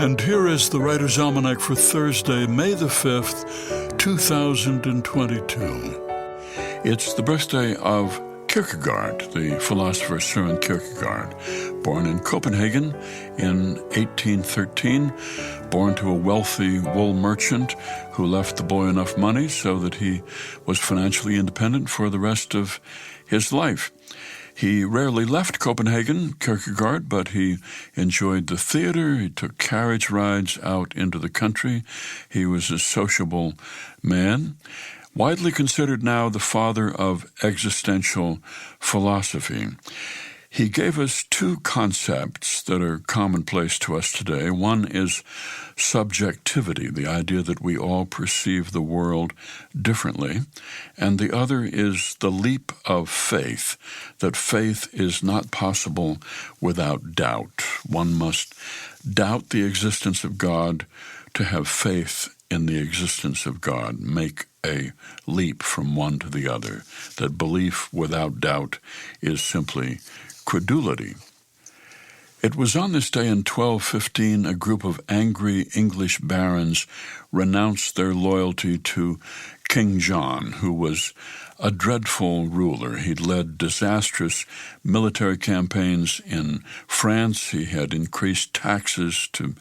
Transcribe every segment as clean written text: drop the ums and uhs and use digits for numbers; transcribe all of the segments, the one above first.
And here is the Writer's Almanac for Thursday, May the 5th, 2022. It's the birthday of Kierkegaard, the philosopher Søren Kierkegaard, born in Copenhagen in 1813, born to a wealthy wool merchant who left the boy enough money so that he was financially independent for the rest of his life. He rarely left Copenhagen, Kierkegaard, but he enjoyed the theater. He took carriage rides out into the country. He was a sociable man, widely considered now the father of existential philosophy. He gave us two concepts that are commonplace to us today. One is subjectivity, the idea that we all perceive the world differently. And the other is the leap of faith, that faith is not possible without doubt. One must doubt the existence of God to have faith in the existence of God, make a leap from one to the other, that belief without doubt is simply credulity. It was on this day in 1215 a group of angry English barons renounced their loyalty to King John, who was a dreadful ruler. He'd led disastrous military campaigns in France. He had increased taxes to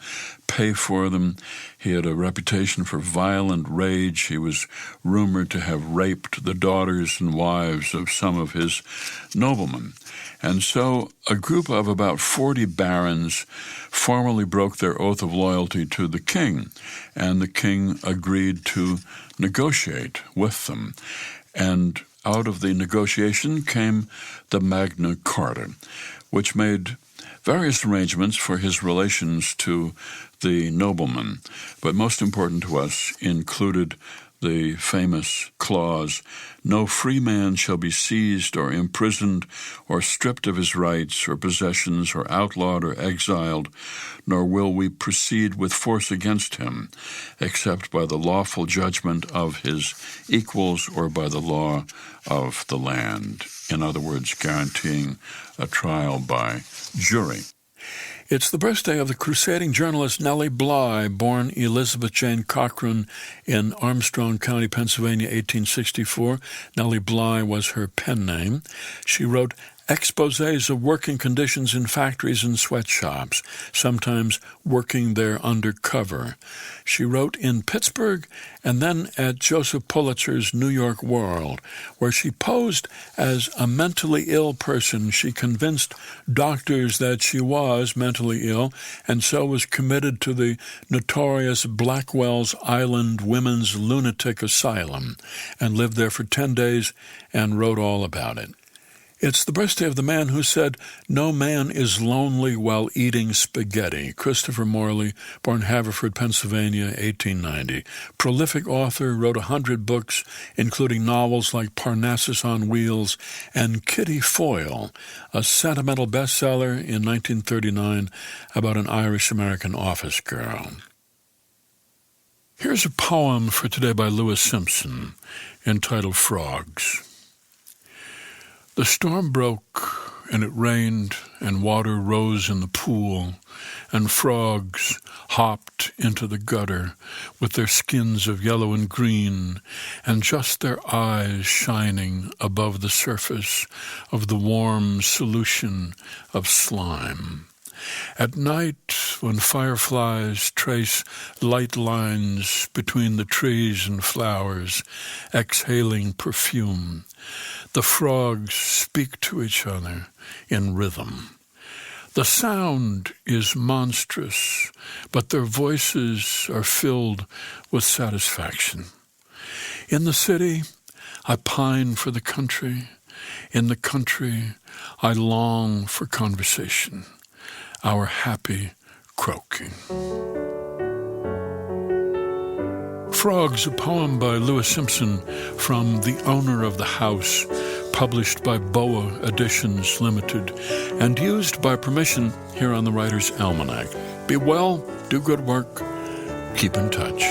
pay for them. He had a reputation for violent rage. He was rumored to have raped the daughters and wives of some of his noblemen. And so a group of about 40 barons formally broke their oath of loyalty to the king, and the king agreed to negotiate with them. And out of the negotiation came the Magna Carta, which made various arrangements for his relations to the noblemen, but most important to us included the famous clause, "No free man shall be seized or imprisoned or stripped of his rights or possessions or outlawed or exiled, nor will we proceed with force against him, except by the lawful judgment of his equals or by the law of the land." In other words, guaranteeing a trial by jury. It's the birthday of the crusading journalist Nellie Bly, born Elizabeth Jane Cochran in Armstrong County, Pennsylvania, 1864. Nellie Bly was her pen name. She wrote exposés of working conditions in factories and sweatshops, sometimes working there undercover. She wrote in Pittsburgh and then at Joseph Pulitzer's New York World, where she posed as a mentally ill person. She convinced doctors that she was mentally ill and so was committed to the notorious Blackwell's Island Women's Lunatic Asylum and lived there for 10 days and wrote all about it. It's the birthday of the man who said, "No man is lonely while eating spaghetti." Christopher Morley, born Haverford, Pennsylvania, 1890. Prolific author, wrote 100 books, including novels like Parnassus on Wheels and Kitty Foyle, a sentimental bestseller in 1939 about an Irish-American office girl. Here's a poem for today by Lewis Simpson, entitled Frogs. The storm broke, and it rained, and water rose in the pool, and frogs hopped into the gutter with their skins of yellow and green, and just their eyes shining above the surface of the warm solution of slime. At night, when fireflies trace light lines between the trees and flowers, exhaling perfume, the frogs speak to each other in rhythm. The sound is monstrous, but their voices are filled with satisfaction. In the city, I pine for the country. In the country, I long for conversation, our happy croaking. Frogs, a poem by Lewis Simpson from The Owner of the House, published by Boa Editions Limited, and used by permission here on the Writer's Almanac. Be well, do good work, keep in touch.